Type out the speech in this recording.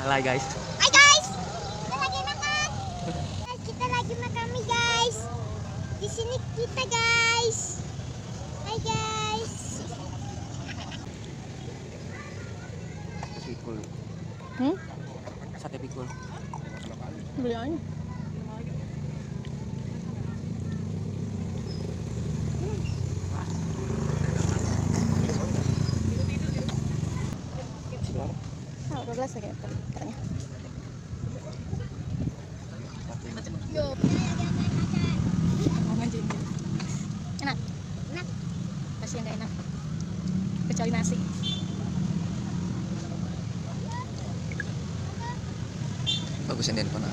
Alay guys. Hai guys, kita lagi makan. Kita lagi makan mie guys. Di sini kita guys. Hai guys. Pikul. Sate pikul. Beli aja. Oh, 12 lagi katanya. Yo. Enak. Enak. Pasti yang gak enak. Kecuali nasi. Bagus yang handphone.